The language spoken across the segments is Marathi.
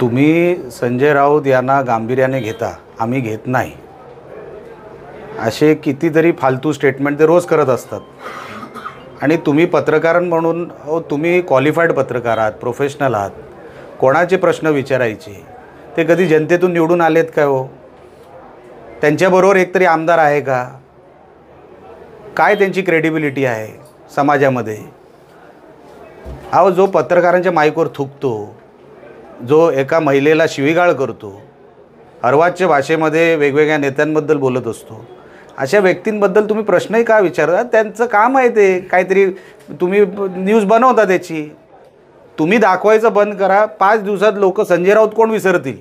तुम्ही संजय राऊत यांना गांभीर्याने घेता, आम्ही घेत नाही, असे कितीतरी फालतू स्टेटमेंट ते रोज करत असतात. आणि तुम्ही पत्रकार म्हणून तुम्ही क्वालिफाईड पत्रकार आहात, प्रोफेशनल आहात. कोणाचे प्रश्न विचारायचे? ते कधी जनतेतून निवडून आलेत काय हो? त्यांच्याबरोबर एकतरी आमदार आहे का? काय त्यांची क्रेडिबिलिटी आहे समाजामध्ये? अहो, जो पत्रकारांच्या माईकवर थुकतो, जो एका महिलेला शिवीगाळ करतो, अर्वाच्य भाषेमध्ये वेगवेगळ्या नेत्यांबद्दल बोलत असतो, अशा व्यक्तींबद्दल तुम्ही प्रश्नही का विचारता? त्यांचं काम आहे ते काहीतरी, तुम्ही न्यूज बनवता त्याची. तुम्ही दाखवायचं बंद करा. 5 दिवसात लोक संजय राऊत कोण विसरतील?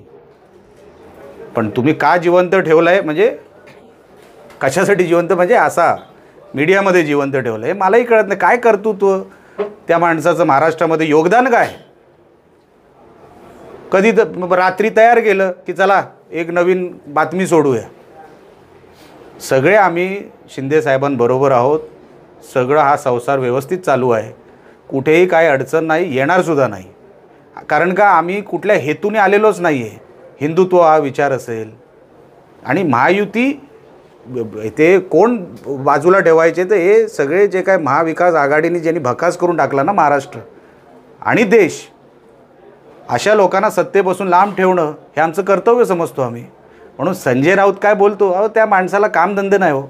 पण तुम्ही का जिवंत ठेवलं आहे? म्हणजे कशासाठी जिवंत? म्हणजे असा मीडियामध्ये जिवंत ठेवलं आहे मलाही कळत नाही. काय कर्तृत्व त्या माणसाचं महाराष्ट्रामध्ये? योगदान काय? कधी रात्री तयार केलं की चला एक नवीन बातमी सोडूया. सगळे आम्ही शिंदे साहेबांबरोबर आहोत. सगळं हा संसार व्यवस्थित चालू आहे. कुठेही काय अडचण नाही, येणारसुद्धा नाही. कारण का आम्ही कुठल्या हेतूने आलेलोच नाही आहे. हिंदुत्व हा विचार असेल आणि महायुती ते कोण बाजूला ठेवायचे, तर हे सगळे जे काय महाविकास आघाडीने ज्यांनी भकास करून टाकला ना महाराष्ट्र आणि देश, अशा लोकांना सत्तेपासून लांब ठेवणं हे आमचं कर्तव्य समजतो आम्ही. म्हणून संजय राऊत काय बोलतो? अहो, त्या माणसाला कामधंदे नाही हो.